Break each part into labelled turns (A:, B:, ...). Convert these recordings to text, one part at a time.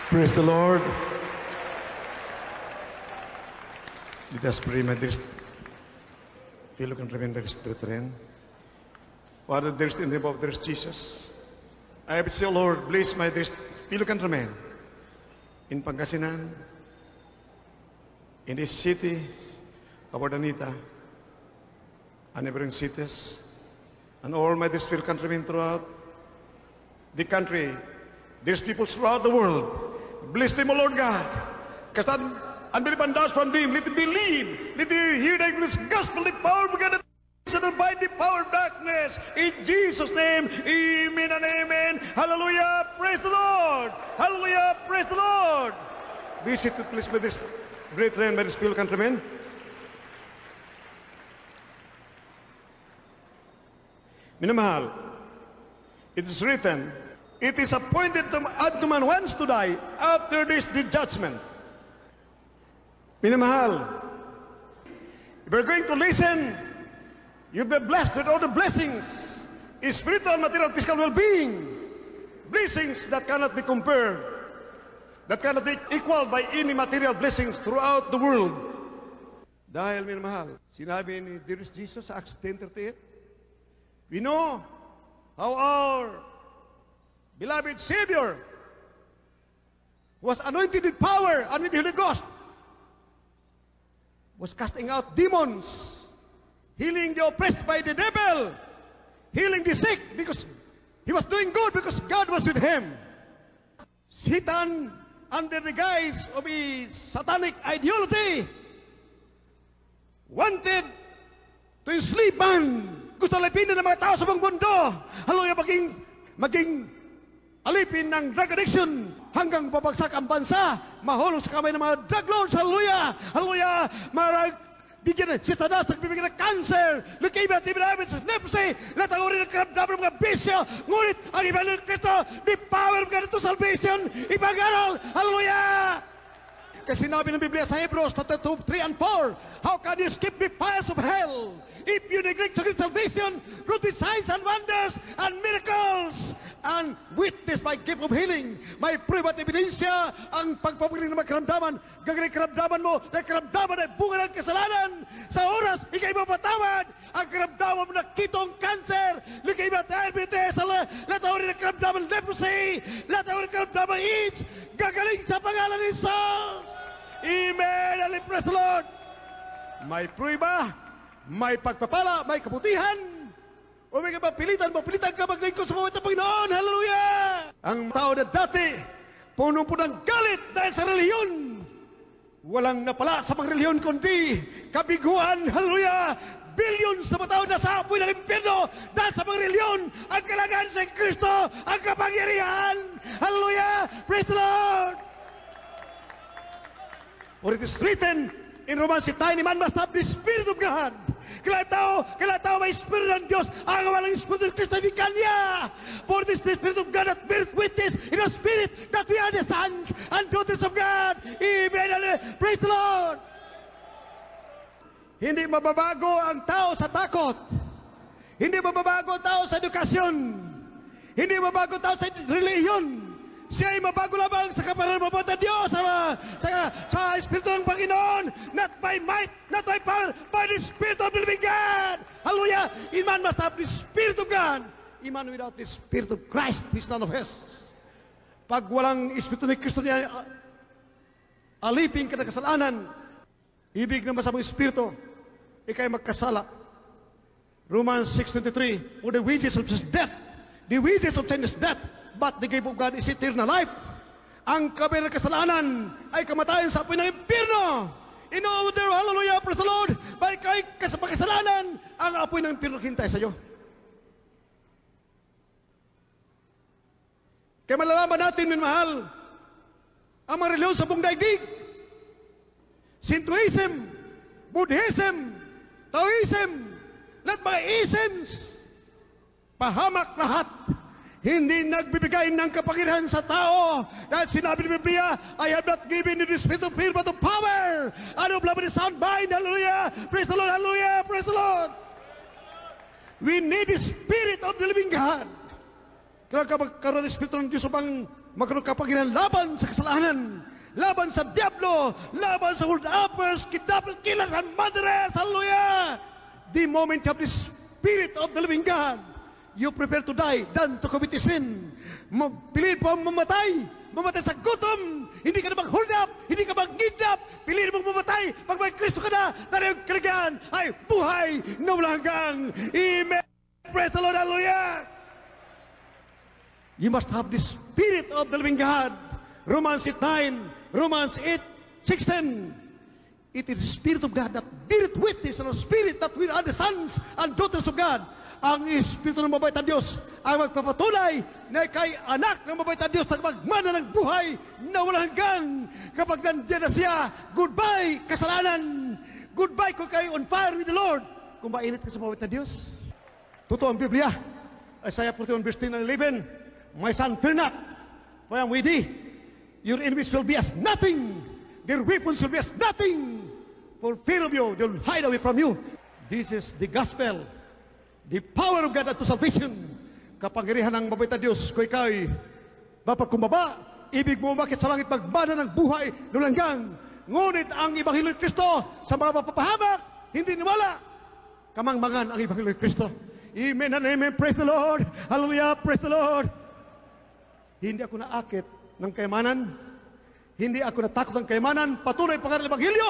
A: Praise the Lord. Let us pray, my dearest fellow countrymen, dearest brethren. Father, dearest in the name of dearest Jesus, I beseech you, Lord, bless my dearest fellow countrymen in Pangasinan, in this city of Ordanita, and neighboring cities, and all my dearest fellow countrymen throughout the country, dearest people throughout the world. Bless them, O Lord God. Cast out unbelief and doubt from them. Let them believe. Let them hear the gospel, the power of God, and by the power of darkness. In Jesus' name, amen and amen. Hallelujah. Praise the Lord. Hallelujah. Praise the Lord. Be seated, please, by this brethren, by this fellow countrymen. Minamahal, it is written, it is appointed unto man once to die, after this the judgment. Minamahal, if you're going to listen, you'll be blessed with all the blessings, spiritual, material, physical well-being, blessings that cannot be compared, that cannot be equaled by any material blessings throughout the world. Dahil, minamahal, sinabi ni dearest Jesus sa Acts 10:38, we know how our beloved Savior was anointed with power and with the Holy Ghost, was casting out demons, healing the oppressed by the devil, healing the sick, because he was doing good because God was with him. Satan, under the guise of a satanic ideology, wanted to enslave man. Gusto alipin ng mga tao sa buong mundo. Hallelujah, maging alipin ng drug addiction hanggang babagsak ang bansa, mahulog sa kamay ng mga drug lords. Hallelujah! Hallelujah! Bigyan si Satanas, nagbibigyan ng cancer, leukemia, TB, diabetes, leprosy, lataguri ng karamdaman ng mga bisyo. Ngunit ang Ebanghelyo ng Kristo, the power of God to salvation, ipangaral. Hallelujah! Kasi sinabi ng Biblia sa Hebrews 2, 3 and 4, how can you escape the fires of hell if you neglect salvation, wrought with signs and wonders and miracles, and witness by gift of healing? May proof at ebidensya ang pagpapagaling ng mga karamdaman. Gagaling karamdaman mo, na karamdaman ay bunga ng kasalanan. Sa oras, ikay mapatawad ang karamdaman mo na kitong cancer, leukemia, diabetes, latawari ng karamdaman leprosy, latawari ng karamdaman AIDS, gagaling sa pangalan ni Jesus. Amen. And praise the Lord. May prueba, may pagpapala, may kabutihan, o may mapilitan ka maglingkod sa mga Panginoon. Hallelujah! Ang tao na dati, punong-punang galit dahil sa reliyon. Walang napala sa mga reliyon kundi kabiguan. Hallelujah! Billions na tao na sa apoy ng impyerno dahil sa mga reliyon. Ang kailangan sa Kristo, ang kapangyarihan. Hallelujah! Praise the Lord! For it is written in Romans 9, man must have the Spirit of God. Kailangan tao may Espiritu ng Diyos. Ang walang Espiritu ng Kristo, hindi kanya. For this the Spirit of God that beareth witness in the Spirit that we are the sons and daughters of God. Amen. Praise the Lord. Hindi mababago ang tao sa takot. Hindi mababago ang tao sa edukasyon. Hindi mababago ang tao sa reliyon. Siya ay mabago lamang sa kapanampapan ng Diyos, sa Espiritu ng Panginoon, not by might, not by power, by the Spirit of the living God. Hallelujah! In man must have the Spirit of God. In man without the Spirit of Christ, he is none of his. Pag walang Espiritu ni Kristo niya, alipin ka ng kasalanan, ibig na masamang Espiritu, ikay magkasala. Romans 6:23, for the wages of sin is death. The wages of sin is death. But the gift of God is eternal life. Ang kabir ng kasalanan ay kamatayan sa apoy ng impyerno. In order, hallelujah, praise the Lord, by kasalanan, ang apoy ng impyerno hintay sa iyo. Kaya malalaman natin, minmahal, ang mga reliyon sa buong daigdig. Shintoism, Buddhism, Taoism, lahat mga isms, pahamak lahat. Hindi nagbibigay ng kapangyarihan sa tao. Dahil sinabi ni Biblia, I have not given you the spirit of fear, but of power, and of love and a sound mind. Hallelujah! Praise the Lord! Hallelujah! Praise the Lord! We need the Spirit of the living God. Kailangan ka magkaroon ng Espiritu ng Diyos upang magkaroon kapangyarihan laban sa kasalanan, laban sa diablo, laban sa hold-uppers, kidnappers, killers, and murderers. Hallelujah! The moment you have the Spirit of the living God, you prepare to die than to commit sin. Piliin po ang mamatay sa gutom. Hindi ka na mag-hold up, hindi ka mag-kidnap. Piliin mong mamatay pag may Kristo ka na, dahil ang kaligayahan ay buhay na walang hanggang. Amen. Praise the Lord. Hallelujah. You must have the Spirit of the living God. Romans 8:9, Romans 8:16. It is the Spirit of God that beareth witness, and the Spirit that we are the sons and daughters of God. Ang Espiritu ng mabait na Diyos ang magpapatunay na kay anak ng mabait na Diyos na magmana ng buhay na walang hanggang. Kapag nandiyan na siya, goodbye kasalanan. Goodbye kung kayo on fire with the Lord. Kung mainit ka sa mabait na Diyos. Totoo ang Biblia. Isaiah 41 verse 10 and 11. My son, fear not, for I am with thee. Your enemies will be as nothing. Their weapons will be as nothing. For fear of you, they will hide away from you. This is the gospel. The power of God unto salvation. Kapangyarihan ng mabait na Diyos kung ikaw'y mapagkumbaba, ibig mo umakit sa langit magmana ng buhay na langgang. Ngunit ang Ebanghelyo ni Kristo sa mga mapapahamak, hindi niwala. Kamangmangan ang Ebanghelyo ni Kristo. Amen and amen. Praise the Lord. Hallelujah. Praise the Lord. Hindi ako naakit ng kayamanan. Hindi ako natakot ng kayamanan. Patuloy pangaral ng Ebanghelyo.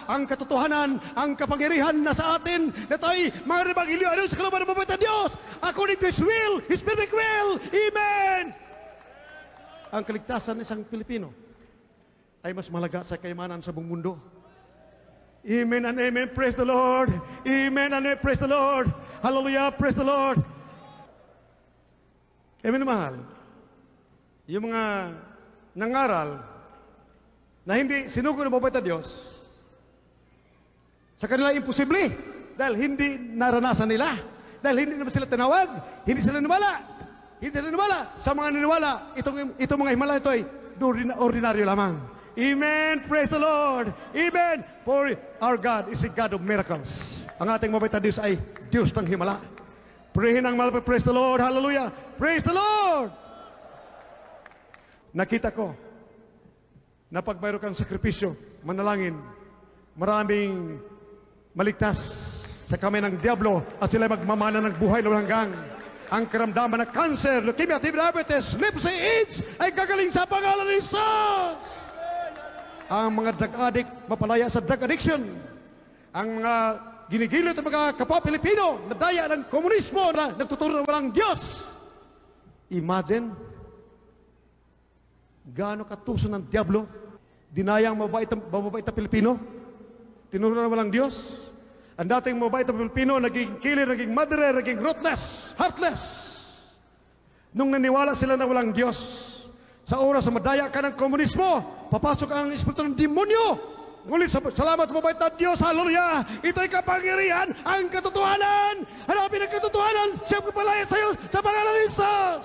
A: Ang katotohanan, ang kapangyarihan na sa atin na tayo mga Ebanghelyo ayon sa kalooban ng mabait na Diyos. According to His will, His perfect will. Amen. Ang kaligtasan ng isang Pilipino ay mas mahalaga sa kayamanan sa buong mundo. Amen and amen. Praise the Lord. Amen and amen. Praise the Lord. Hallelujah. Praise the Lord. Amen, mahal. Yung mga nangaral na hindi sinugo ng mabait na Diyos, sa kanila imposible dahil hindi naranasan nila. Dahil hindi naman sila tinawag, hindi sila naniwala. Hindi sila naniwala. Sa mga naniwala, itong mga himala ito ay ordinaryo lamang. Amen. Praise the Lord. Amen. For our God is a God of miracles. Ang ating mabait na Diyos ay Diyos ng himala. Purihin ang malapit. Praise the Lord. Hallelujah. Praise the Lord. Nakita ko na pag mayroon kang sakripisyo, manalangin, maraming maligtas sa kamay ng diablo at sila magmamana ng buhay na walang hanggang. Ang karamdaman ng cancer, leukemia, TB, diabetes, leprosy, AIDS ay gagaling sa pangalan ni Jesus. Ang mga drug addict mapalaya sa drug addiction. Ang mga ginigilid ng mga kapwa Pilipino na daya ng komunismo na nagtuturo ng walang Diyos. Imagine gaano katuso ng diablo dinayang mababait na Pilipino. Tinuro na walang Diyos. Ang dating mabait na Pilipino, naging killer, naging murderer, naging ruthless, heartless. Nung naniwala sila na walang Diyos, sa oras na madaya ka ng komunismo, papasok ang espiritu ng demonyo. Ngunit salamat sa mabait na Diyos, hallelujah! Ito'y kapangyarihan, ang katotohanan! Hanapin ang katotohanan, siya kapalaya sa iyo sa pangalan ni Jesus!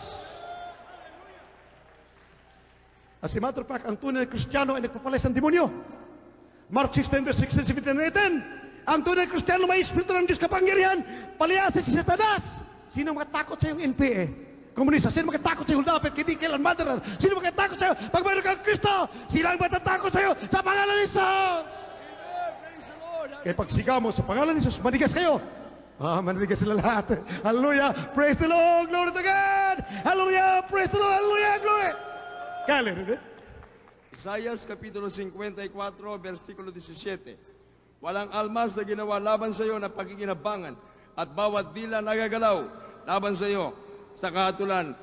A: As a matter of fact, ang tunay na Kristiyano ay nagpapalaya sa demonyo. Mark 16, verse 16, 17, and 18. Ang tunay Kristiyano may espiritu ng Diyos kapangyarihan, palayasin si Satanas. Sino makatakot sa iyong NPA? Komunista, sino makatakot sa iyong dapat, kitikil, and murderer? Sino makatakot sa iyo? Pag mayroon kang Kristo, sila ang matatakot sa iyo sa pangalan ni Jesus. Kaya pag sigaw mo sa pangalan ni Jesus, manigas kayo. Manigas sila lahat. Hallelujah. Praise the Lord. Glory to God. Hallelujah. Praise the Lord. Hallelujah. Glory. Kaya,
B: Isaiah Kapitulo 54, versikulo 17. Walang almas na ginawa laban sa iyo na pagkikinabangan at bawat dila nagagalaw laban sa iyo. Sa kahatulan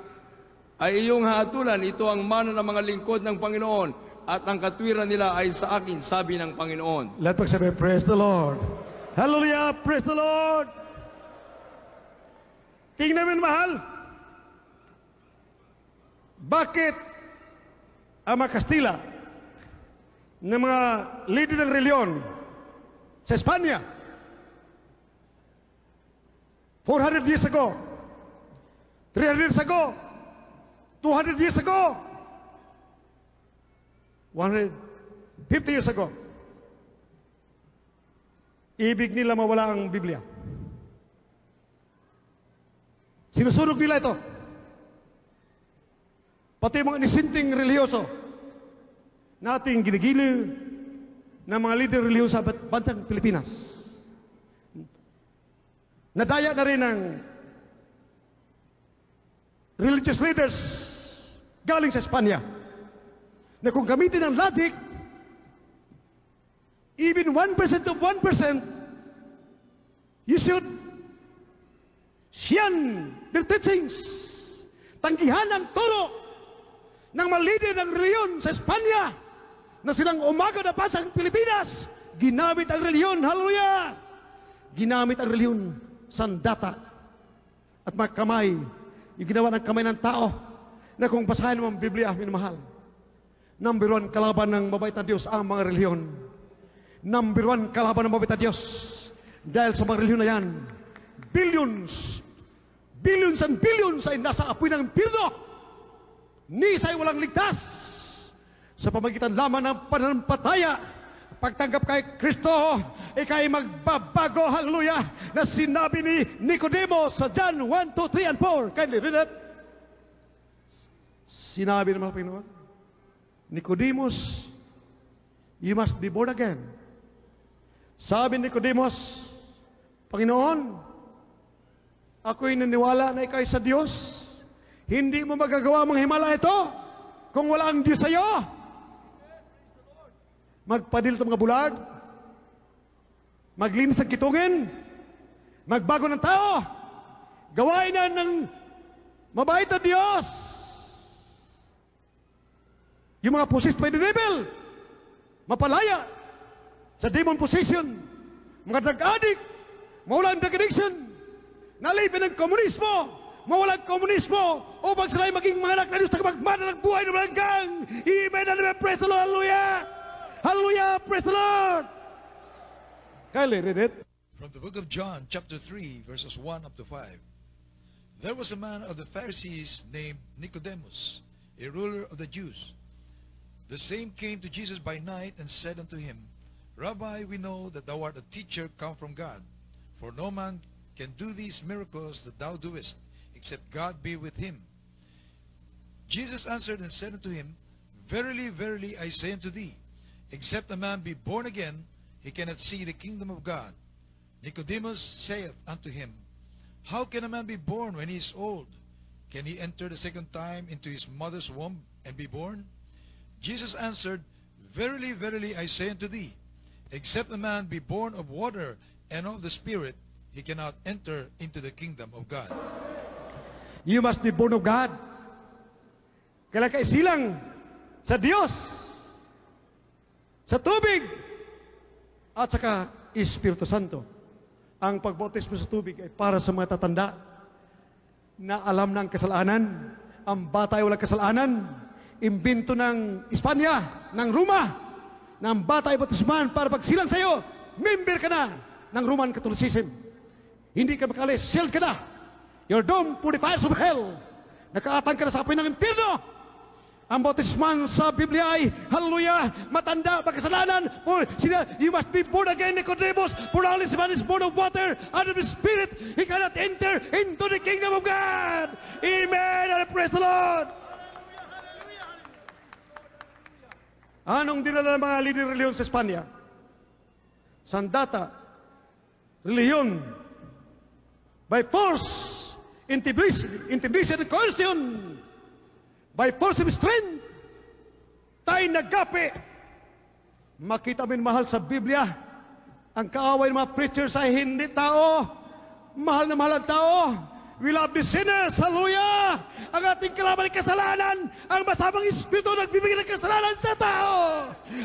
B: ay iyong hatulan, ito ang mana ng mga lingkod ng Panginoon at ang katwiran nila ay sa akin, sabi ng Panginoon.
A: Let us say, praise the Lord. Hallelujah, praise the Lord. Tingnan namin, mahal. Bakit ang mga Kastila ng mga leader ng reliyon sa Espanya 400 years ago, 300 years ago, 200 years ago, 150 years ago, ibig nila mawala ang Biblia. Sinusunog nila ito. pati mga nisinting reliyoso nating ginigili ng mga leader reliyoso sa bantang Pilipinas. Nadaya na rin ng religious leaders galing sa Espanya na kung gamitin ang logic, even 1% of 1%, you should shun their teachings. Tanggihan ang turo ng mga leader ng reliyon sa Espanya na silang umaga na pa sa Pilipinas. Ginamit ang reliyon, hallelujah! Ginamit ang reliyon, sandata at mga kamay, yung ginawa ng kamay ng tao na kung basahin mo ang Biblia, minamahal. Number 1 kalaban ng mabait na Diyos ang mga reliyon. Number 1 kalaban ng mabait na Diyos. Dahil sa mga reliyon na yan, billions and billions ay nasa apoy ng impyerno. Ni sa'y walang ligtas sa pamagitan lamang ng pananampalataya. Pagtanggap kay Kristo, ikay magbabago, hallelujah, na sinabi ni Nicodemo sa John 1, 2, 3, and 4. Kindly read it. Sinabi ng mga Panginoon, Nicodemus, you must be born again. Sabi ni Nicodemus, Panginoon, ako'y naniwala na ikay sa Diyos. Hindi mo magagawa mga himala ito kung wala ang Diyos sa iyo. Magpadil ng mga bulag, maglinis ang kitungin, magbago ng tao, gawain na ng mabait na Diyos. Yung mga possessed by the devil, mapalaya sa demon possession, mga drug addict, mawalan drug addiction, nalipin ng komunismo, mawalan komunismo, upang sila maging mga anak na Diyos na kapagmana ng buhay ng malanggang. Amen, amen, praise the Lord, hallelujah! Hallelujah, praise the Lord! Kylie, read it.
C: From the book of John, chapter 3, verses 1 up to 5. There was a man of the Pharisees named Nicodemus, a ruler of the Jews. The same came to Jesus by night and said unto him, Rabbi, we know that thou art a teacher come from God, for no man can do these miracles that thou doest, except God be with him. Jesus answered and said unto him, Verily, verily, I say unto thee, except a man be born again, he cannot see the kingdom of God. Nicodemus saith unto him, How can a man be born when he is old? Can he enter the second time into his mother's womb and be born? Jesus answered, Verily, verily, I say unto thee, except a man be born of water and of the Spirit, he cannot enter into the kingdom of God.
A: You must be born of God. Kailangan kaisilang sa Diyos, sa tubig, at saka Espiritu Santo. Ang pagbautismo sa tubig ay para sa mga tatanda na alam ng kasalanan. Ang bata ay walang kasalanan. Imbento ng Espanya, ng Roma, na ang bata ay bautisman para pagsilang sa iyo, member ka na ng Roman Catholicism. Hindi ka makalis, sealed ka na. You're doomed for the fires of hell. Nakaatang ka na sa apoy ng impyerno. Ang bautisman sa Biblia ay, hallelujah, matanda, magkasalanan. You must be born again, Nicodemus, for only man is born of water and of the Spirit. He cannot enter into the kingdom of God. Amen, and praise the Lord. Anong dinala ng mga leader reliyon sa Espanya? Sandata, reliyon, by force, intimidation and coercion, by force of strength, tayo nagapi. Makita mo mahal sa Biblia, ang kaaway ng mga preachers ay hindi tao, mahal na mahal ang tao. We love the sinners, hallelujah! Ang ating kalaban ng kasalanan, ang masamang espiritu nagbibigay ng kasalanan sa tao.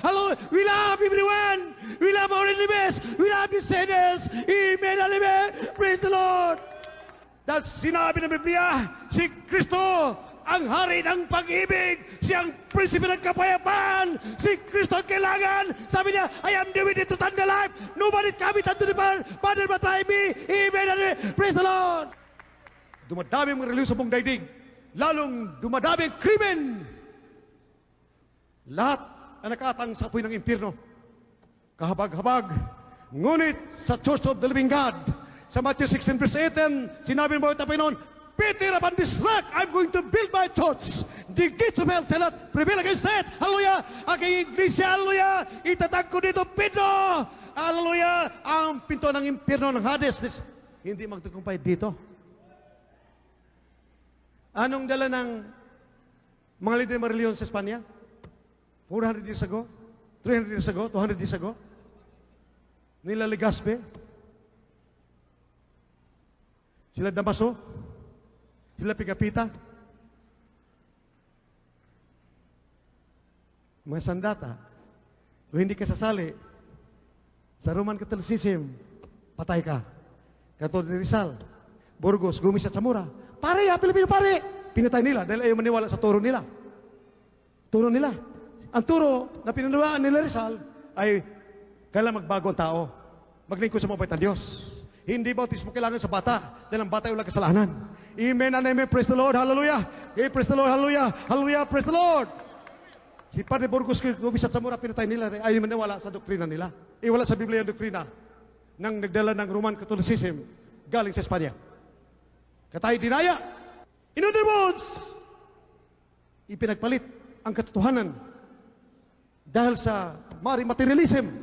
A: Hallelujah! We love everyone! We love our enemies! We love the sinners! Amen, amen! Praise the Lord! Dahil sinabi ng Biblia, si Kristo ang hari ng pag-ibig, siyang prinsipe ng kapayapaan, si Kristo ang kailangan. Sabi niya, I am the way, the truth, and the life. Nobody cometh unto the Father but by me. Amen, amen! Praise the Lord! Dumadami ang reliyon sa buong daigdig. Lalong dumadami ang krimen. Lahat ang nakatang sa apoy ng impyerno. Kahabag-habag. Ngunit sa Church of the Living God, sa Matthew 16 verse 18, sinabi ng bawat Panginoon, Peter, upon this rock, I'm going to build my church. The gates of hell shall not prevail against it. Hallelujah. Aking iglesia, hallelujah. Itatag ko dito, Pedro. Hallelujah. Ang pinto ng impyerno ng Hades, hindi magtagumpay dito. Anong dala ng mga líder ng reliyon sa Espanya? 400 years ago? 300 years ago? 200 years ago? Nila Legazpi? Sila Damaso? Sila Pigapita? Mga sandata, kung hindi ka sasali sa Roman Catholicism, patay ka. Katulad ni Rizal, Burgos, Gumis at Zamora. Pare, Pilipino pare! Pinatay nila dahil ayaw maniwala sa turo nila. Turo nila. Ang turo na pinaniwalaan nila Rizal ay kailangan magbago ang tao. Maglingkod sa mabait na Diyos. Hindi bautismo kailangan sa bata dahil ang bata ay walang kasalanan. Amen and amen. Praise the Lord. Hallelujah. Hey, praise the Lord. Hallelujah. Hallelujah. Praise the Lord. Si Padre Burgos, Gumis at Zamora, pinatay nila, ayaw maniwala sa doktrina nila. Wala sa Biblia ang doktrina ng nagdala ng Roman Catholicism galing sa Espanya. Katay dinaya. In other words, ipinagpalit ang katotohanan dahil sa materialism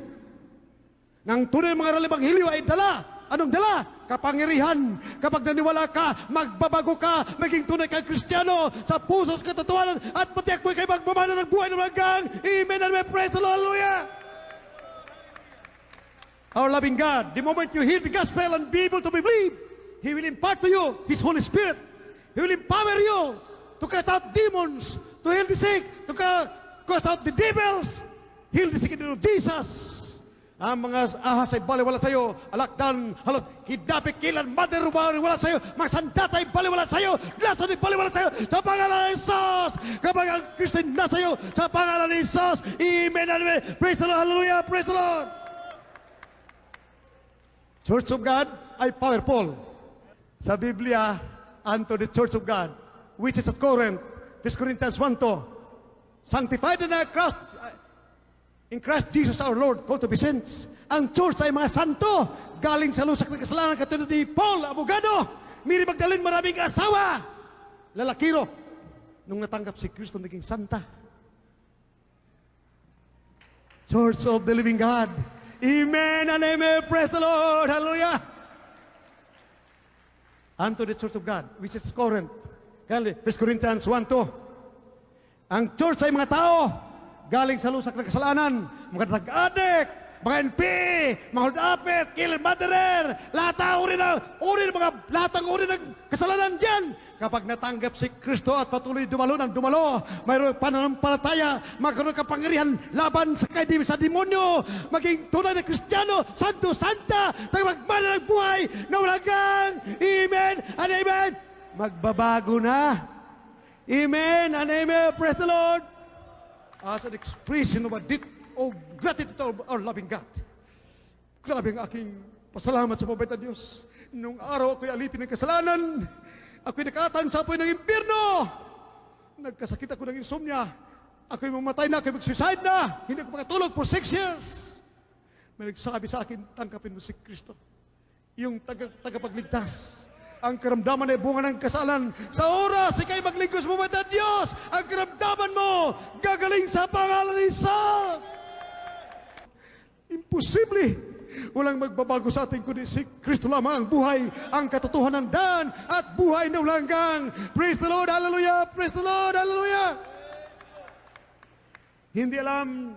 A: ng tunay ng mga Ebanghelyo ay dala. Anong dala? Kapangyarihan. Kapag naniwala ka, magbabago ka, maging tunay kang Kristiyano sa puso sa katotohanan at patiyak mo kayo magmamana ng buhay ng hanggang. Amen and praise the Lord. Hallelujah. Our loving God, the moment you hear the gospel and be able to believe, He will impart to you His Holy Spirit. He will empower you to cast out demons, to heal the sick, to cast out the devils, heal the sick in the name of Jesus. Ang mga ahas ay baliwala sa'yo, alakdan, halot, kidnapin, kilan, mother, baliwala sa'yo, mga sandata ay baliwala sa'yo, lason ay baliwala sa'yo, sa pangalan ng Isos! Kapag ang Kristo ay nasa iyo, sa pangalan ng Isos, amen and amen. Praise the Lord, hallelujah, praise the Lord. Church of God ay powerful. Sa Biblia, unto the Church of God, which is at Corinth, 1 Corinthians 1:2, sanctified in Christ Jesus our Lord, called to be saints. Ang church ay mga santo, galing sa lusak ng kasalanan, katulad ni Paul, abogado, Mary Magdalene, maraming asawa, lalakiro. Nung natanggap si Kristo, naging santa. Church of the living God. Amen and amen. Praise the Lord. Hallelujah. Unto the Church of God, which is Corinth. 1 Corinthians 1:2. Ang church ay mga tao, galing sa lusak ng kasalanan, mga drug-addict, mga NP, mga hold-upit, killer, murderer, lahat ng uri ng kasalanan diyan. Kapag natanggap si Kristo at patuloy dumalo, mayroong pananampalataya, magkaroon kapangyarihan laban sa demonyo, maging tunay na Kristiyano, santo-santa, magmana ng buhay na walang hanggan. Amen and amen. Magbabago na. Amen and amen. Praise the Lord. As an expression of a deep of gratitude to our loving God. Grabe ang aking pasalamat sa mabait na Diyos. Nung araw ako'y alipin ng kasalanan, ako'y nakatang sa apoy ng impyerno. Nagkasakit ako ng insomnia. Ako'y mamatay na, ako'y mag-suicide na. Hindi ako makatulog for 6 years. May nagsabi sa akin, tangkapin mo si Kristo. Yung tagapagligtas. Ang karamdaman ay bunga ng kasalan. Sa oras, ikay maglingkod sa mabait na Diyos, ang karamdaman mo, gagaling sa pangalan ni Jesus. Imposible. Walang magbabago sa ating kundi si Kristo lamang ang buhay, ang katotohanan dan at buhay na walang hanggan. Praise the Lord, hallelujah! Praise the Lord, hallelujah! Hindi alam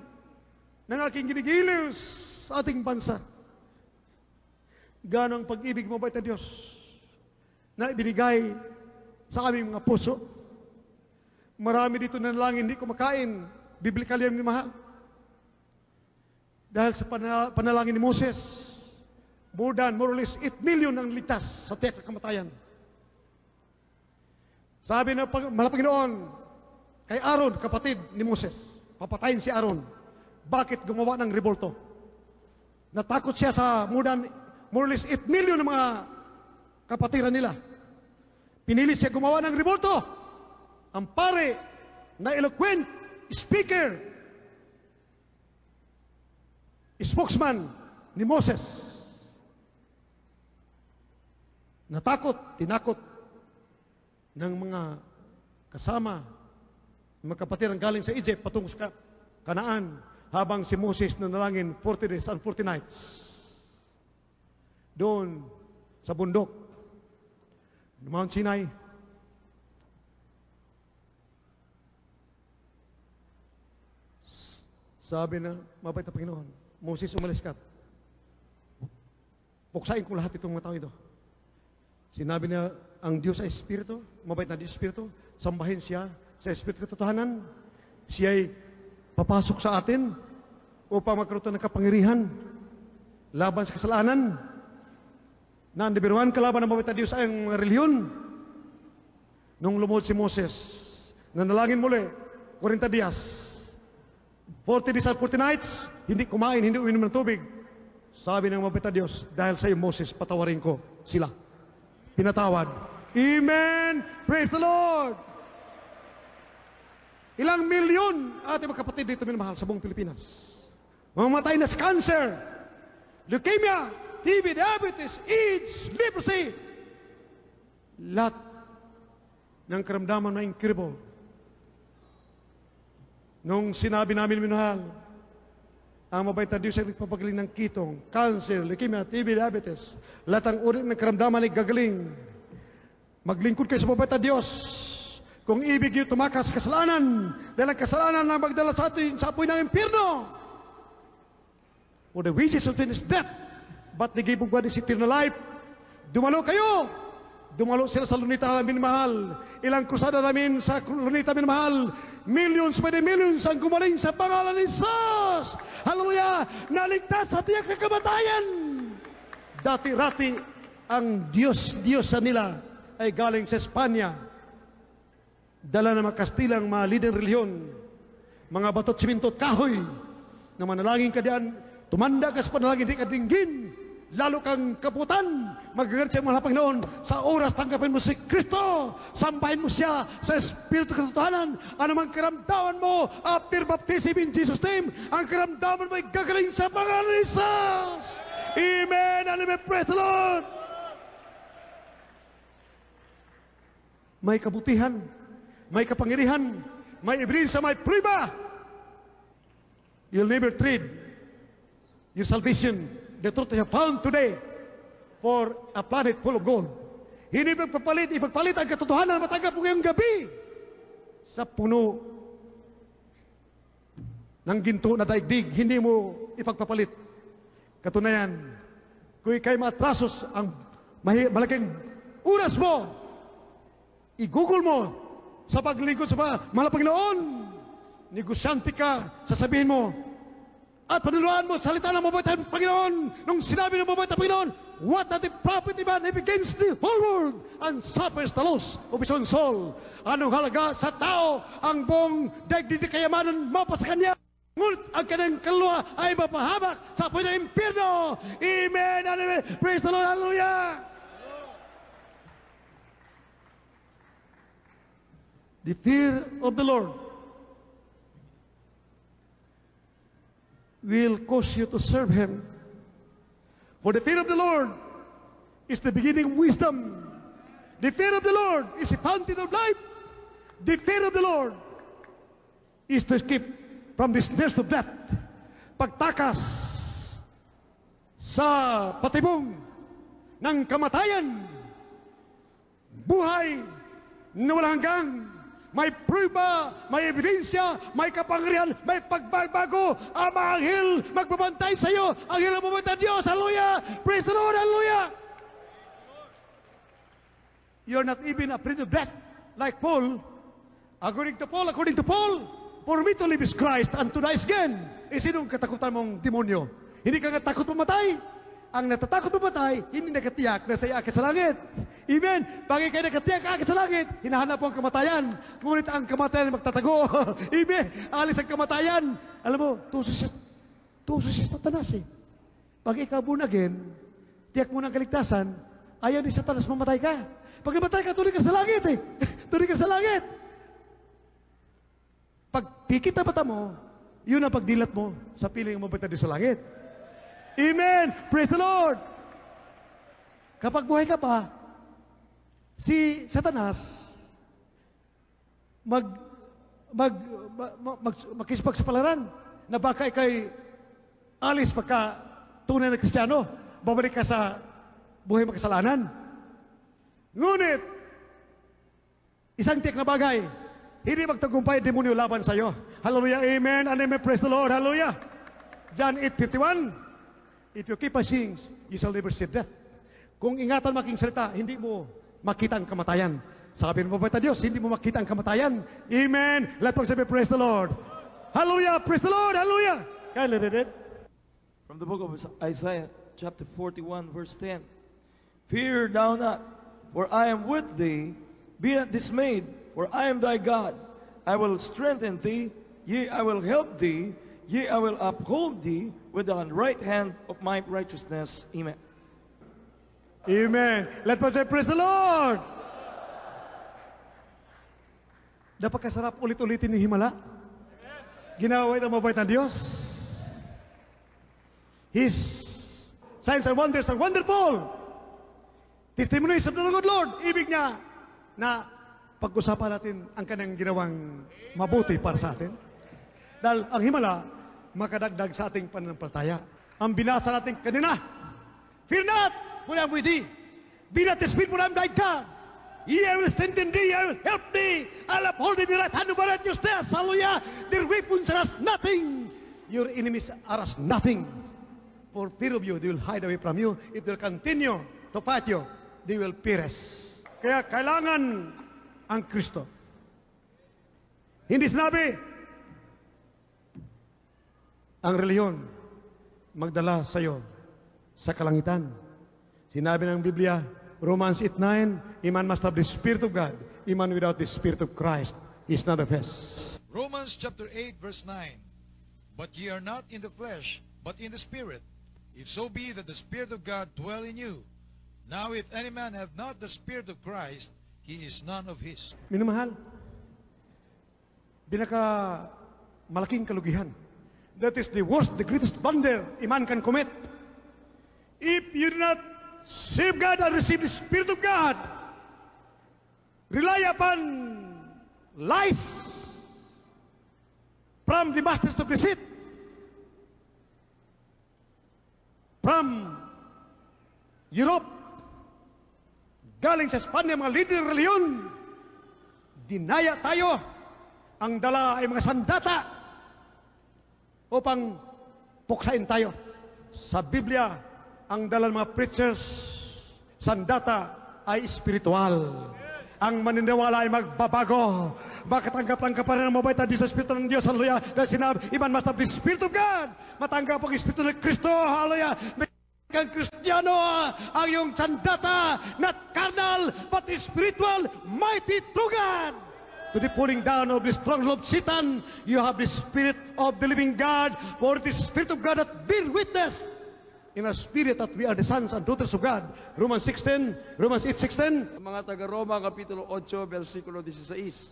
A: ng aking ginigilos sa ating bansa gaano ang pag-ibig mo mabait na Diyos na ibinigay sa aming mga puso. Marami dito na lang hindi kumakain, biblikal yan ni mahal. Dahil sa panalangin ni Moses, more or less 8 million ang ligtas sa tiyak na kamatayan. Sabi na Panginoon kay Aaron, kapatid ni Moses, papatayin si Aaron. Bakit gumawa ng revolto? Natakot siya sa more or less 8 million ng mga kapatiran nila. Pinilit siya gumawa ng revolto. Ang pare na eloquent speaker, spokesman ni Moses, natakot, tinakot ng mga kasama Mga kapatid ang galing sa Egypt patungo sa Kanaan, habang si Moses nanalangin 40 days and 40 nights. Doon sa bundok, Mount Sinai. Sabi na, mabait na Panginoon, Moses, umalis ka. Buksain ko lahat itong mga tao ito. Sinabi niya, ang Diyos ay Espiritu, mabait na Diyos Espiritu, sambahin siya sa Espiritu katotohanan. Siya ay papasok sa atin upang magkaroon ng kapangyarihan laban sa kasalanan. Na ang biruan kalaban ng mabait na Diyos ay ang reliyon. Nung lumuhod si Moses, nanalangin muli, 40 dias, 40 days and 40 nights, hindi kumain, hindi uminom ng tubig. Sabi ng mabait na Diyos, dahil sa iyo, Moses, patawarin ko sila. Pinatawad. Amen! Praise the Lord! Ilang milyon ating mga kapatid dito minamahal sa buong Pilipinas. Mamamatay na sa cancer, leukemia, TB, diabetes, AIDS, leprosy. Lahat ng karamdaman na incurable. Nung sinabi namin minahal, ang mabait na Diyos ay nagpapagaling ng kitong, cancer, leukemia, TB, diabetes. Lahat ang uri ng karamdaman ay gagaling. Maglingkod kayo sa mabait na Diyos. Kung ibig niyo tumakas sa kasalanan, dahil ang kasalanan na magdala sa atin sa apoy ng impyerno. For the wages of sin is death, but the gift of God is eternal life. Dumalo kayo! Dumalo sila sa Lunita namin mahal. Ilang krusada namin sa Lunita namin mahal. Millions by the millions ang gumaling sa pangalan ni Jesus. Hallelujah! Naligtas sa tiyak na kamatayan. Dati-rati ang Diyos sa nila ay galing sa Espanya. Dala ng mga Kastilang, mga leading reliyon, mga batot, siminto at kahoy, na manalangin ka diyan, tumanda ka sa panalangin, di ka dinggin, lalo kang kaputan, magagamit siya mga Panginoon, sa oras tanggapin mo si Kristo, sampahin mo siya sa Espiritu katotohanan, anumang karamdaman mo, after baptism in Jesus' name, ang karamdaman mo ay gagaling sa pangalan ni Jesus. Amen and amen. Praise the Lord. May kabutihan, may kapangyarihan, may ebidensya, may prueba. You'll never trade your salvation, the truth you have found today, for a planet full of gold. Hindi ipagpalit ang katotohanan na matanggap mo ngayong gabi sa puno ng ginto na daigdig. Hindi mo ipagpapalit. Katunayan, kung ikay matrasos ang malaking oras mo, i-google mo sa paglingkod sa mahal na Panginoon, negosyante ka, sasabihin mo, at paniluan mo, salita ng mabait na Panginoon, nung sinabi ng mabait na Panginoon, what does the prophet man if against the whole world and suffers the loss of his own soul? Anong halaga sa tao ang buong daigdig kayamanan mapa sa kanya? Ngunit ang kanyang kaluluwa ay mapahamak sa apoy ng impyerno. Amen and amen. Praise the Lord. Hallelujah. The fear of the Lord will cause you to serve Him. For the fear of the Lord is the beginning of wisdom. The fear of the Lord is the fountain of life. The fear of the Lord is to escape from the snares of death. Pagtakas sa patibong ng kamatayan. Buhay na walang hanggang. May prueba, may ebidensya, may kapangyarihan, may pagbabago. Ang mga anghel magbabantay sa iyo. Anghel ang bumantay Diyos. Hallelujah! Praise the Lord! Hallelujah! You're not even afraid of death. Like Paul, according to Paul, for me to live is Christ and to die is gain. Sinong katakutan mong demonyo? Hindi ka takot mamatay. Ang natatakot mamatay, hindi nakatiyak na sa iakit sa langit. Amen. Pag kayo nakatiyak akit sa langit, hinahanap po ang kamatayan. Ngunit ang kamatayan ay magtatago. Amen. Alis ang kamatayan. Alam mo, tuso siya Satanas eh. Pag ikaw born again, tiyak mo ng kaligtasan, ayaw ni Satanas mamatay ka. Pag namatay ka, tuloy ka sa langit eh. Tuloy ka sa langit. Pag pikit na mata mo, yun ang pagdilat mo sa piling mo mabait sa langit. Amen! Praise the Lord! Kapag buhay ka pa, si Satanas makisapagsapalaran na baka ikay alis pagka tunay na Kristiyano, babalik ka sa buhay makasalanan. Ngunit, isang tiyak na bagay, hindi magtagumpay ang demonyo laban sa iyo. Hallelujah, amen, and amen, praise the Lord, hallelujah. John 8:51, if you keep my sayings, you shall never see death. Kung ingatan making salita, hindi mo makita ang kamatayan. Sabi ng mabait na Diyos, hindi mo makita ang kamatayan. Amen. Let us say, praise the Lord. Hallelujah, praise the Lord, hallelujah. Can I read it?
D: From the book of Isaiah, chapter 41, verse 10. Fear thou not, for I am with thee. Be not dismayed, for I am thy God. I will strengthen thee, yea, I will help thee, yea, I will uphold thee with the right hand of my righteousness. Amen.
A: Amen. Let us say, praise the Lord. Napakasarap ulit-ulitin ni Himala. Ginawa ito mabait na Diyos. His signs and wonders are wonderful. Testimonies of the good Lord. Ibig niya na pag-usapan natin ang kanyang ginawang mabuti para sa atin. Dahil ang Himala, makadagdag sa ating pananampalataya. Ang binasa natin kanina, fear not, for I am with thee. Be not dismayed, for I am thy God. I will strengthen thee, I will help thee, I'll uphold thee with the right hand of my righteousness. Hallelujah. Their weapons are as nothing. Your enemies are as nothing. For fear of you, they will hide away from you. If they'll continue to fight you, they will perish. Kaya kailangan ang Kristo. Hindi sinabi, ang reliyon magdala sa iyo sa kalangitan. Sinabi ng Biblia, Romans 8:9, a man must have the Spirit of God. A man without the Spirit of Christ is not of his.
C: Romans chapter 8, verse 9. But ye are not in the flesh, but in the Spirit, if so be that the Spirit of God dwell in you. Now if any man have not the Spirit of Christ, he is none of his.
A: Minamahal, malaking kalugihan. That is the worst, the greatest blunder a man can commit. If you do not save God and receive the Spirit of God, rely upon lies from the masters of deceit, from Europe, galing sa Espanya, mga leader ng reliyon, dinaya tayo, ang dala ay mga sandata upang puksain tayo. Sa Biblia, ang dala ng mga preachers, sandata ay spiritual. Ang maniniwala ay magbabago. Makatanggap lang ka pa rin ng mabait na Diyos sa Espiritu ng Diyos. Hallelujah. Dahil sinabi, iman must have the Spirit of God. Matanggap ang Espiritu ng Kristo. Hallelujah. Ang Kristiyano, ang iyong sandata, not carnal, but spiritual, mighty through God. To the pulling down of the stronghold of Satan, you have the Spirit of the living God, for the Spirit of God that bear witness in a spirit that we are the sons and daughters of God. Romans 8:16.
B: Ang mga taga-Roma, Kapitulo 8, versikulo 16.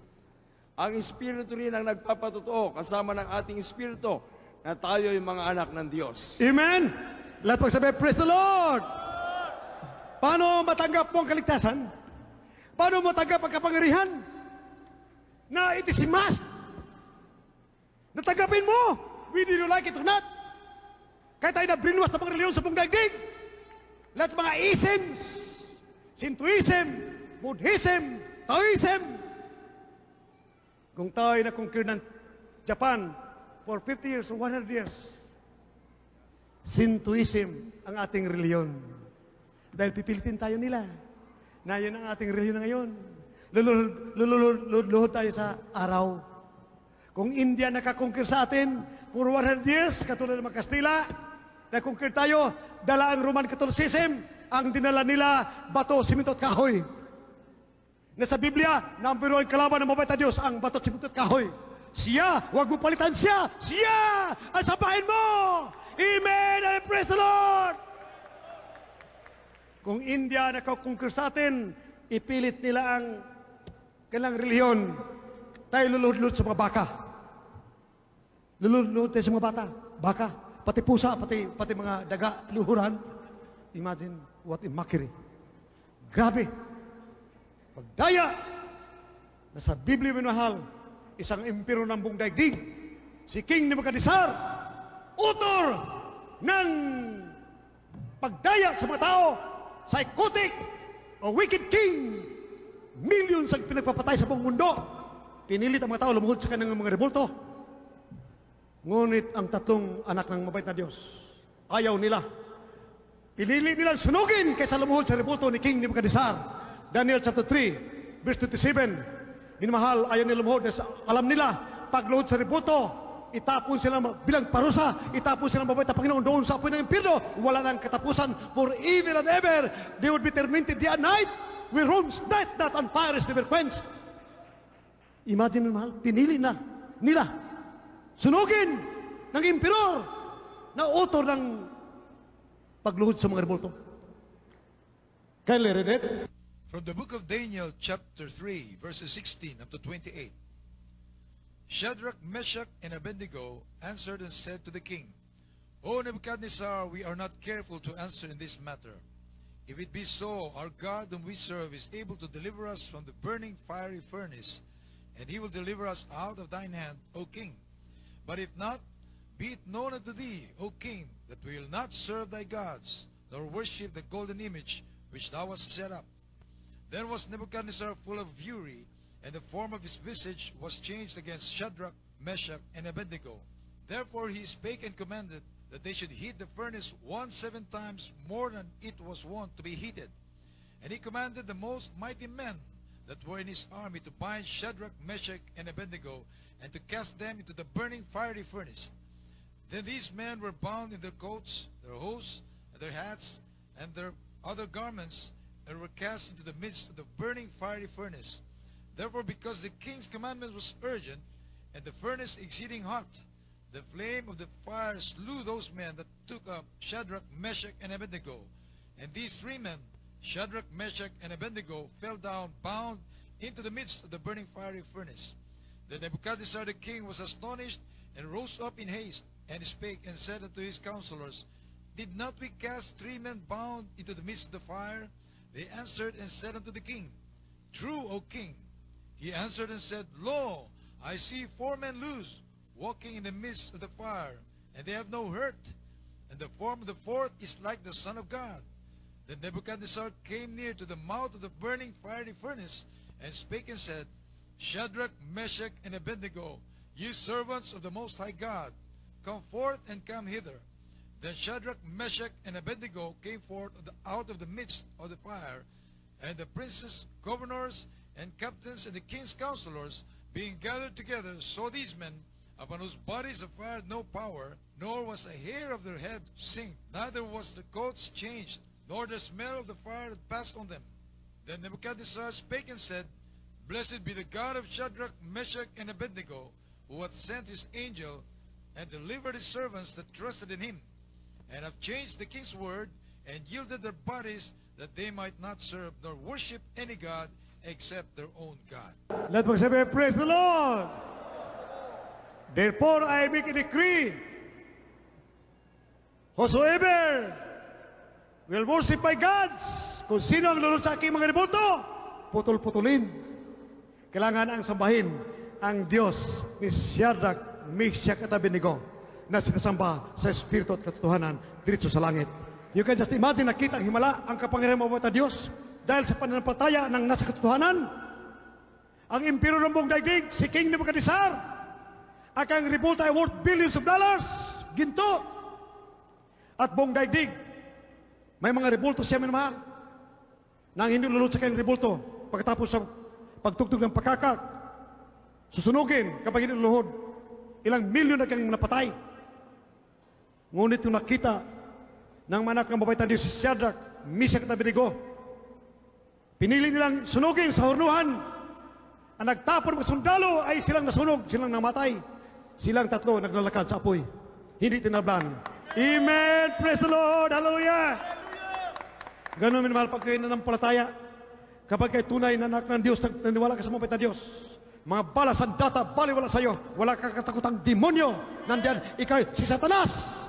B: Ang Espiritu rin ang nagpapatotoo kasama ng ating Espiritu na tayo yung mga anak ng Diyos.
A: Amen. Lahat pagsabi, praise the Lord. Paano matanggap mo ang kaligtasan? Paano matanggap ang kapangyarihan? Na it is a must. Natanggapin mo, whether you like it or not. Kahit tayo na-brainwash na mga reliyon sa buong daigdig. Lahat mga isms, Shintoism, Buddhism, Taoism. Kung tayo na-conquer ng Japan for 50 years or 100 years, Shintoism ang ating reliyon. Dahil pipilitin tayo nila na yun ang ating reliyon na ngayon. Luluhod tayo sa araw. Kung India nakakonquer sa atin for 100 years, katulad ng mga Kastila, na-conquer tayo, dala ang Roman Catholicism, ang dinala nila, bato, simento at kahoy. Na sa Biblia, number 1 kalaban ng mabait na Diyos, ang bato, simento at kahoy. Siya, huwag mo palitan siya! Siya! Ang sabahin mo! Amen! And praise the Lord! Kung India nakakonquer sa atin, ipilit nila ang kanilang reliyon, tayo luluhod sa mga baka. Luluhod tayo sa mga baka. Pati pusa, pati mga daga, luhuran. Imagine what a mockery. Grabe. Pagdaya na sa Biblia minahal, isang impero ng buong daigdig, si King Nebuchadnezzar, utor ng pagdaya sa mga tao, psychotic o wicked king, millions ang pinagpapatay sa buong mundo. Pinilit ang mga tao lumuhod sa kanyang mga rebulto. Ngunit ang tatlong anak ng mabait na Diyos, ayaw nila. Pinili nilang sunugin kaysa lumuhod sa rebulto ni King Nebuchadnezzar. Daniel chapter 3, verse 27. Minamahal, ayaw nila lumuhod. Alam nila, pagluhod sa rebulto, itapon sila bilang parusa, itapon sila mabait na Panginoon doon sa apoy ng impyerno. Wala nang katapusan, forever and ever. They would be tormented day and night. We roams night, that and fire is never quenched. Imagine mo, mahal, pinili na nila sunugin ng emperor na author ng pagluhod sa mga rebulto. Kindly read it.
C: From the book of Daniel, chapter 3, verses 16 up to 28. Shadrach, Meshach, and Abednego answered and said to the king, O Nebuchadnezzar, we are not careful to answer in this matter. If it be so, our God whom we serve is able to deliver us from the burning fiery furnace, and he will deliver us out of thine hand, O king. But if not, be it known unto thee, O king, that we will not serve thy gods, nor worship the golden image which thou hast set up. Then was Nebuchadnezzar full of fury, and the form of his visage was changed against Shadrach, Meshach, and Abednego. Therefore he spake and commanded that they should heat the furnace 17 times more than it was wont to be heated. And he commanded the most mighty men that were in his army to bind Shadrach, Meshach, and Abednego, and to cast them into the burning fiery furnace. Then these men were bound in their coats, their hose, and their hats, and their other garments, and were cast into the midst of the burning fiery furnace. Therefore, because the king's commandment was urgent, and the furnace exceeding hot, the flame of the fire slew those men that took up Shadrach, Meshach, and Abednego. And these three men, Shadrach, Meshach, and Abednego, fell down, bound into the midst of the burning fiery furnace. Then Nebuchadnezzar the king was astonished, and rose up in haste, and spake and said unto his counselors, Did not we cast three men bound into the midst of the fire? They answered and said unto the king, True, O king. He answered and said, Lo, I see 4 men loose, walking in the midst of the fire, and they have no hurt, and the form of the fourth is like the Son of God. Then Nebuchadnezzar came near to the mouth of the burning fiery furnace, and spake and said, Shadrach, Meshach, and Abednego, ye servants of the Most High God, come forth and come hither. Then Shadrach, Meshach, and Abednego came forth out of the midst of the fire, and the princes, governors, and captains, and the king's counselors, being gathered together, saw these men, upon whose bodies the fire had no power, nor was a hair of their head singed, neither was the coats changed, nor the smell of the fire that passed on them. Then Nebuchadnezzar spake and said, Blessed be the God of Shadrach, Meshach, and Abednego, who hath sent his angel, and delivered his servants that trusted in him, and have changed the king's word, and yielded their bodies, that they might not serve nor worship any god except their own God.
A: Let us say, praise the Lord. Therefore I make a decree, whosoever will worship my gods, kung sino ang lulod sa aking mga rebulto, putol-putulin. Kailangan ang sambahin ang Diyos ni Shadrach, Meshach, at Abednego na sinasamba sa Espiritu at katotohanan dito sa langit. You can just imagine, nakita ang himala ang kapangyarihan ng mga Diyos dahil sa pananampalataya ng nasa katotohanan. Ang impero ng buong daigdig, si King Nebuchadnezzar, at ang rebulto ay worth billions of dollars, ginto. At buong daigdig, may mga rebulto siya minamahal na ang hindi lulod sa kanyang rebulto pagkatapos sa pagtugtog ng pakakak, susunugin kapag hindi luluhod. Ilang milyon na kanyang napatay. Ngunit yung nakita ng manak ng mabait na Diyos, si Shadrach, Meshach, at Abednego, pinili nilang sunugin sa hornuhan. Ang nagtapon ng sundalo ay silang nasunog, silang namatay. Silang tatlo naglalakad sa apoy. Hindi tinablan. Amen! Praise the Lord! Hallelujah! Ganun minamahal pag kayo nanampalataya. Kapag kayo tunay na anak ng Diyos, naniwala ka sa mabait na Diyos, mga bala, sandata, baliwala sa iyo, wala kang katakutang demonyo. Nandiyan, ikaw, si Satanas,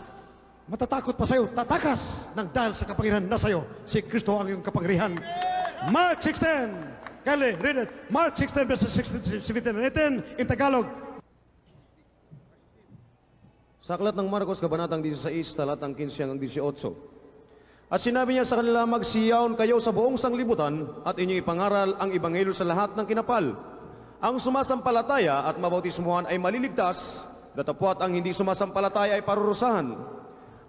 A: matatakot pa sa iyo, tatakas ng dahil sa kapangyarihan na sa iyo. Si Kristo ang iyong kapangyarihan. Mark 16, Kindly read it. Mark 16 verses 16, 17 and 18 in Tagalog.
E: Sa aklat ng Marcos, Kabanatang 16, talatang 15 hanggang 18. At sinabi niya sa kanila, magsiyaon kayo sa buong sanglibutan at inyo ipangaral ang ebanghelyo sa lahat ng kinapal. Ang sumasampalataya at mabautismuhan ay maliligtas, datapwat ang hindi sumasampalataya ay parurusahan.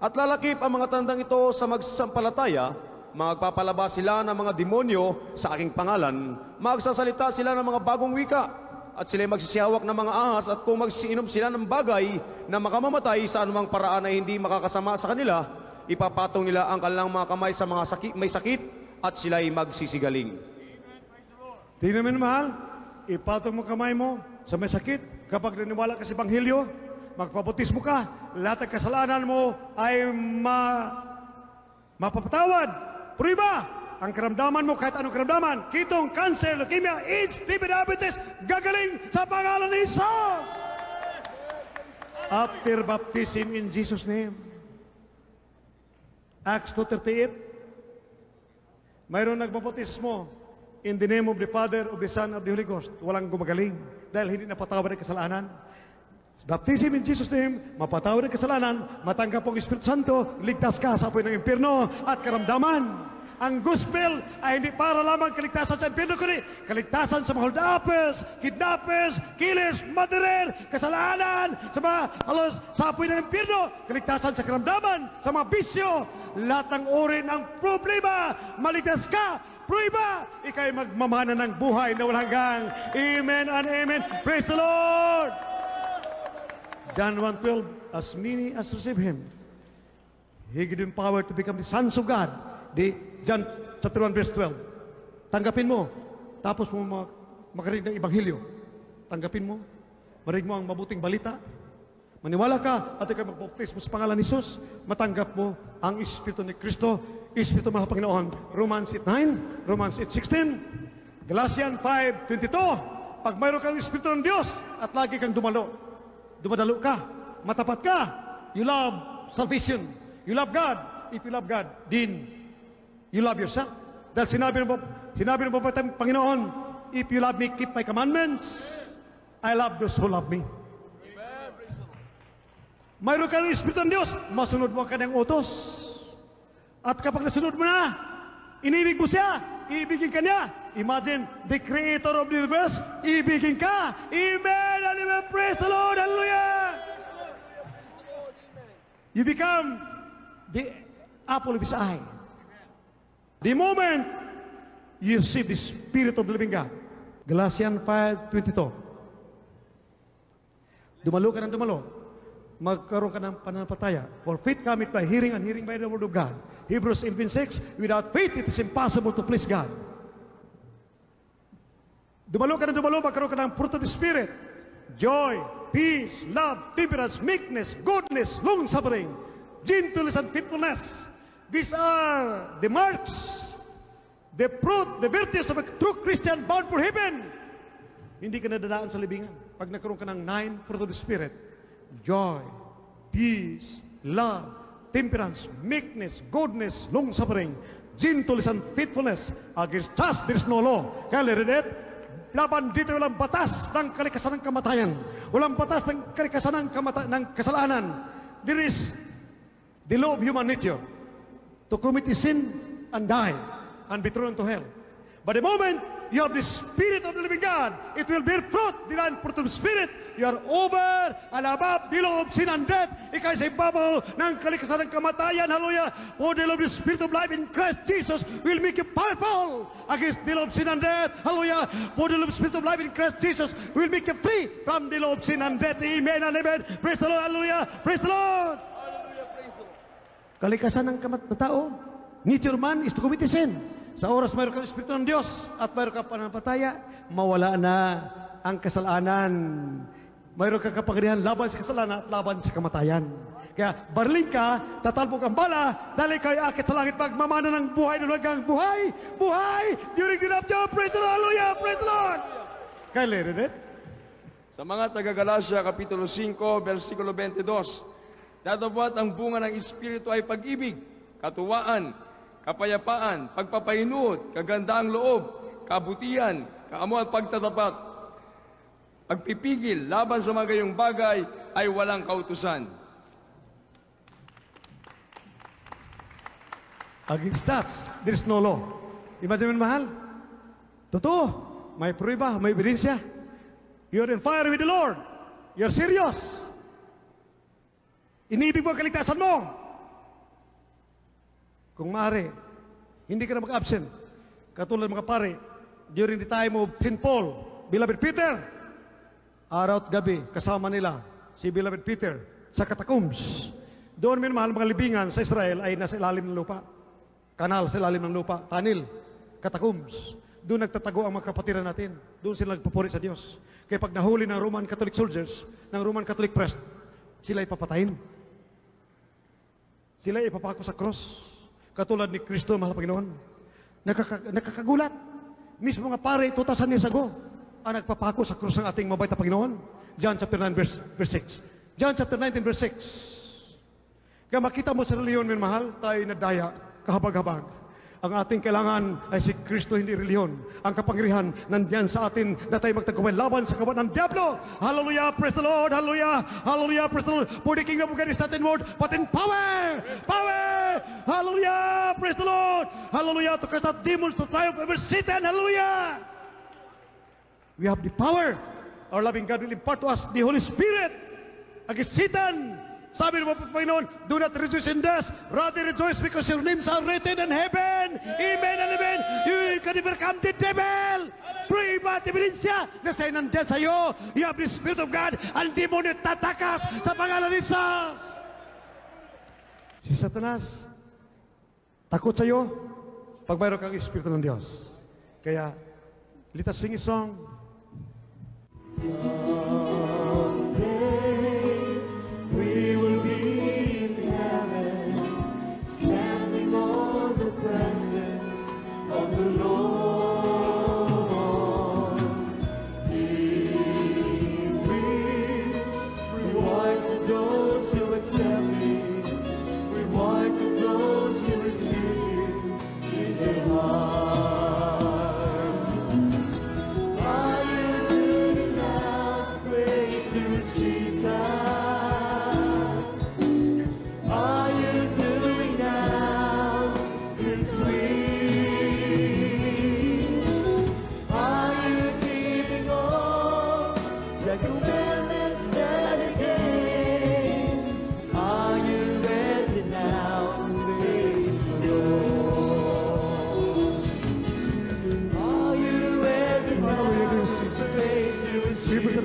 E: At lalakip ang mga tandang ito sa magsasampalataya, magpapalabas sila ng mga demonyo sa aking pangalan, magsasalita sila ng mga bagong wika, at sila magsisiyawak ng mga ahas, at kung magsiinom sila ng bagay na makamamatay sa anumang paraan ay hindi makakasama sa kanila, ipapatong nila ang kanilang mga kamay sa mga may sakit, at sila'y magsisigaling.
A: Tingnan mo na, mahal, ipatong mo kamay mo sa may sakit. Kapag naniwala ka sa Ebanghelyo, magpabutismo ka, lahat ng kasalanan mo ay mapapatawad. Pruiba, ang karamdaman mo, kahit anong karamdaman, kitong, cancer, leukemia, AIDS, TB, diabetes, gagaling sa pangalan ni Jesus. After baptism in Jesus' name. Acts 2:38, mayroon nagbapautismo in the name of the Father, of the Son, of the Holy Ghost. Walang gumagaling dahil hindi napatawad ang kasalanan. Baptism in Jesus' name, mapatawad ang kasalanan, matanggap ang Espiritu Santo, ligtas ka sa apoy ng impyerno at karamdaman. Ang gospel ay hindi para lamang kaligtasan sa impyerno, kundi kaligtasan sa mga hold-uppers, kidnappers, killers, murderer, kasalanan, sa mga halos sa apoy ng impyerno, kaligtasan sa karamdaman, sa mga bisyo, lahat ng uri ng problema, maligtas ka. Pruiba, ikay magmamana ng buhay na walang hanggang. Amen and amen. Praise the Lord. John 1:12, as many as receive Him, He gave them power to become the sons of God. John chapter 1 verse 12. Tanggapin mo, tapos mo makarinig ng Ebanghelyo. Tanggapin mo, marinig mo ang mabuting balita. Maniwala ka at ikaw magbaptismo sa pangalan ni Jesus, matanggap mo ang Espiritu ni Kristo, Espiritu ng Panginoon. Romans 8:9, Romans 8:16, Galatians 5:22. Pag mayroon kang Espiritu ng Diyos at lagi kang dumadalo ka, matapat ka, you love salvation, you love God. If you love God, then you love yourself. Dahil sinabi ng Panginoon, if you love me, keep my commandments. I love those who love me. Mayroon ka ng Espiritu ng Diyos, masunod mo ang kanyang utos. At kapag nasunod mo na, inibig mo siya, ibigin ka niya. Imagine, the creator of the universe, ibigin ka. Amen and amen. Praise the Lord. Hallelujah. You become the apple of His eye. The moment you see the Spirit of the living God. Galatians 5:22. Dumalo ka ng dumalo. Magkaroon ka ng pananampalataya. For faith cometh by hearing, and hearing by the word of God. Hebrews 11:6, without faith it is impossible to please God. Dumalo ka ng dumalo, magkaroon ka ng fruit of the Spirit. Joy, peace, love, temperance, meekness, goodness, long-suffering, gentleness, and faithfulness. These are the marks, the fruit, the virtues of a true Christian bound for heaven. Hindi ka nadadaan sa libingan. Pag nagkaroon ka ng 9 fruit of the Spirit, joy, peace, love, temperance, meekness, goodness, long-suffering, gentleness, and faithfulness. Against such there is no law. Kaya read it. Laban dito walang batas ng kalikasan ng kamatayan. Walang batas ng kalikasan ng kasalanan. There is the law of human nature to commit a sin and die and be thrown into hell. But the moment you have the Spirit of the living God, it will bear fruit, the fruit of the Spirit. You are over and above the law of sin and death. Ika'y sa ibabaw ng kalikasan ng kamatayan. Hallelujah. For the law of the Spirit of life in Christ Jesus will make you powerful against the law of sin and death. Hallelujah. For the law of the Spirit of life in Christ Jesus will make you free from the law of sin and death. Amen and amen. Praise the Lord. Hallelujah. Praise the Lord.
B: Hallelujah, praise the Lord.
A: Kalikasan ng tao, nature man is to commit a sin. Sa oras mayroon kang Espiritu ng Diyos at mayroon kang pananampalataya, mawala na ang kasalanan. Mayroon kang kapangyarihan laban sa kasalanan at laban sa kamatayan. Kaya barling ka, tatalbog ang bala, dahil kayo akit sa langit magmamana ng buhay na hanggang buhay, buhay, during the rapture. Praise the Lord, hallelujah, praise the Lord. Kaya read it.
B: Sa mga taga-Galacia, Kapitulo 5, versikulo 22, datapwat ang bunga ng Espiritu ay pag-ibig, katuwaan, kapayapaan, pagpapahinuot, kagandaang loob, kabutihan, kaamo at pagtatapat. Pagpipigil laban sa mga gayong bagay ay walang kautusan.
A: Against that, there is no law. Imagine mo, mahal. Totoo. May prueba, may ebidensya. You're in fire with the Lord. You're serious. Iniibig mo ang kaligtasan mo. Kung maaari, hindi ka na mag-absent. Katulad mga pare, during the time of St. Paul, Beloved Peter, araw at gabi, kasama nila si Beloved Peter sa catacombs. Doon, minamahal, mga libingan sa Israel ay nasa ilalim ng lupa. Kanal sa ilalim ng lupa, tanil, catacombs. Doon nagtatago ang mga kapatiran natin. Doon sila nagpupuri sa Diyos. Kaya pag nahuli ng Roman Catholic soldiers, ng Roman Catholic priest, sila ipapatayin. Sila ipapako sa cross. Katulad ni Kristo, mahal na Panginoon. Nakakagulat. Mismo mga pare, 2,000 years ago, ang nagpapako sa cross ng ating mabait na Panginoon. John chapter 9, verse 6. John chapter 19, verse 6. Kaya makita mo sa reliyon, min mahal, tayo nadaya, kahabag-habag. Ang ating kailangan ay si Kristo, hindi reliyon. Ang kapangyarihan nandyan sa atin na tayo magtagpuan laban sa kawan ng Diablo. Hallelujah, praise the Lord, hallelujah, hallelujah, praise the Lord. For the kingdom of God is not in word, but in power, power, hallelujah, praise the Lord, hallelujah, to cast out demons, to triumph over Satan, hallelujah. We have the power. Our loving God will impart to us the Holy Spirit against Satan. Sabi ng Panginoon, do not rejoice in death, rather rejoice because your names are written in heaven. Amen and amen. You can overcome the devil. Pray about ebidensya na sa'yo nandiyan sa'yo. You have the Spirit of God, ang demonyo tatakas sa pangalan ni Jesus. Si Satanas, takot sa'yo pag mayroon kang Espiritu ng Diyos. Kaya, let us sing a song.
F: We will be in heaven, standing on the presence of the Lord. He will reward to those who accept Him, reward to those who receive Him in their heart. Are you doing now? Praise to His Jesus.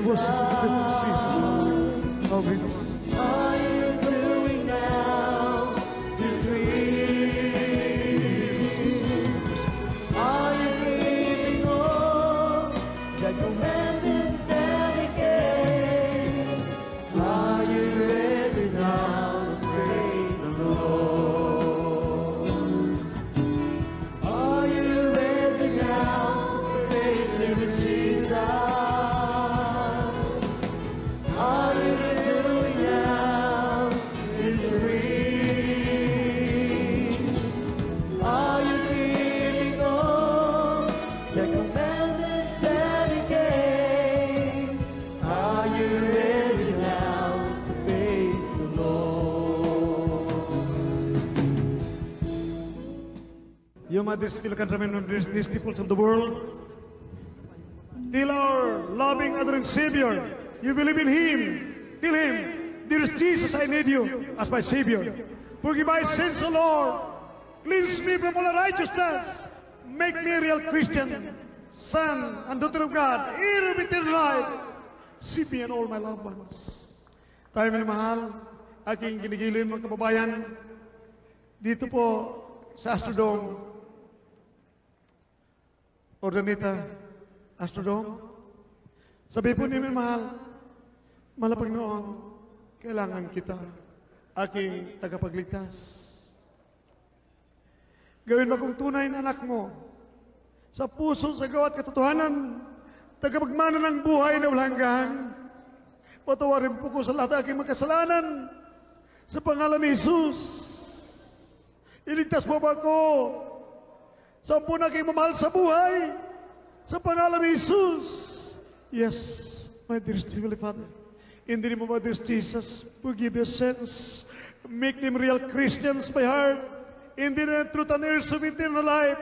A: Worship Jesus. Oh, great.
F: Are you doing now this week? Are you breathing on the commandments that He gave? Are you ready now to praise the Lord? Are you ready now to praise Him, Jesus? Are you doing now this week? Are you keeping on the commandments that He gave? Are you ready now to face the Lord?
A: You might still can remember these peoples of the world. Till our loving, adoring Savior, you believe in Him. Tell Him, dear Jesus, I need you as my Savior. Forgive my sins, O Lord. Cleanse me from all unrighteousness. Make me a real Christian, son and daughter of God, heir of eternal life. Save me and all my loved ones. Tayo minamahal, aking ginigilin mga kababayan, dito po sa Astrodome, Ordaneta Astrodome. Sabi po niyo minamahal, malapag noon, kailangan kita, aking tagapagligtas. Gawin mo kong tunay na anak mo, sa puso, sa gawa at katotohanan, tagapagmana ng buhay na walang hanggan. Patawarin po ko sa lahat aking makasalanan, sa pangalan ni Jesus. Iligtas mo ba ako? Sa ampun aking mamahal sa buhay, Sa pangalan ni Jesus. Yes, my dearest Heavenly Father. In the name of our dearest Jesus, forgive their sins. Make them real Christians by heart. In the truth and heirs of eternal life.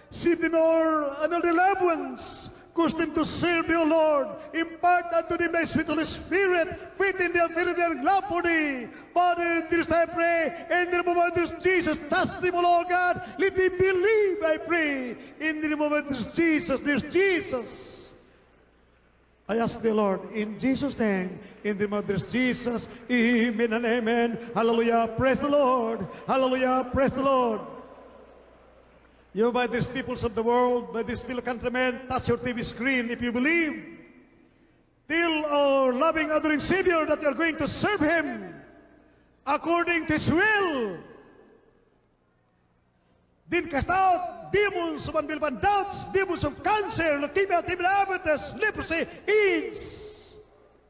A: Save them all and all their loved ones. Cause them to serve you, Lord. Impart unto them thy sweet Holy Spirit. Faith in their faith and love for thee. Father, dearest, I pray. In the name of our dearest Jesus, touch them, O Lord God. Let them believe, I pray. In the name of our dearest Jesus, dearest Jesus. I ask the Lord, in Jesus' name, in the name of dearest Jesus, amen and amen. Hallelujah, praise the Lord. Hallelujah, praise the Lord. You, by these peoples of the world, by these fellow countrymen, touch your TV screen if you believe. Tell our loving, adoring Savior that you are going to serve Him according to His will. Then cast out demons of unbelief and doubts, demons of cancer, leukemia, diabetes, leprosy, AIDS,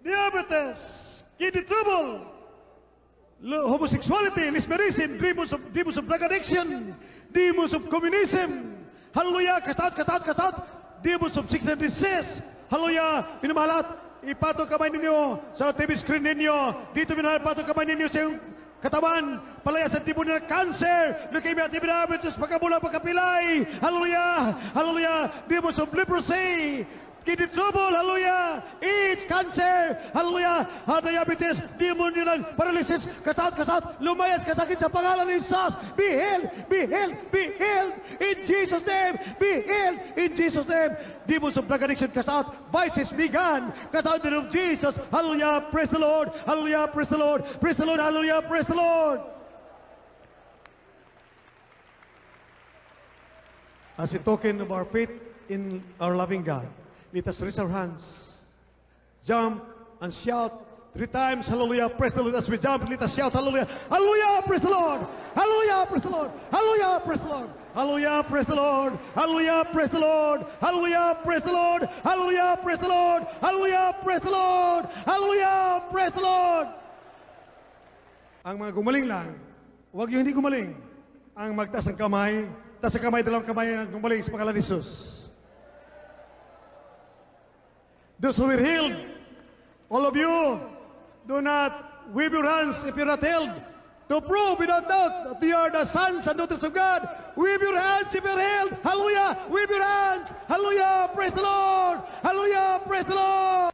A: diabetes, kidney trouble, homosexuality, lesbianism, demons of drug addiction, demons of communism. Hallelujah, cast out, cast out, cast out. Demons of sickness and disease. Hallelujah, minamahalat. Ipatong kamay ninyo sa TV screen ninyo. Dito minamahalat, ipatong kamay ninyo sa iyong katawan. Palaya sa tipo nila cancer, leukemia, diabetes, pagkabula, pagkapilay. Hallelujah, hallelujah. Demons of leprosy, kidney trouble, hallelujah, AIDS, cancer, hallelujah, heart diabetes, demon nilang paralysis, kasat, lumayas kasakit sa pangalan ni Jesus. Be healed, be healed, be healed, in Jesus' name, be healed, in Jesus' name. Demons of drug addiction, kasat, vices be gone, kasat in the name of Jesus, hallelujah, praise the Lord, hallelujah, praise the Lord, praise the Lord, hallelujah, praise the Lord. As a token of our faith in our loving God, let us raise our hands, jump and shout 3 times, hallelujah, praise the Lord. As we jump, let us shout, hallelujah, hallelujah, praise the Lord, hallelujah, praise the Lord, hallelujah, praise the Lord, hallelujah, praise the Lord, hallelujah, praise the Lord, hallelujah, praise the Lord, hallelujah, praise the Lord, hallelujah, praise the Lord, hallelujah, praise the Lord. Ang mga gumaling lang, huwag yung hindi gumaling. Ang magtaas ng kamay, taas ang kamay, dalawang kamay ang gumaling sa pangalan ni Jesus. Those who were healed, all of you, do not wave your hands if you're not healed. To prove without doubt that you are the sons and daughters of God, wave your hands if you're healed. Hallelujah, wave your hands. Hallelujah, praise the Lord. Hallelujah, praise the Lord.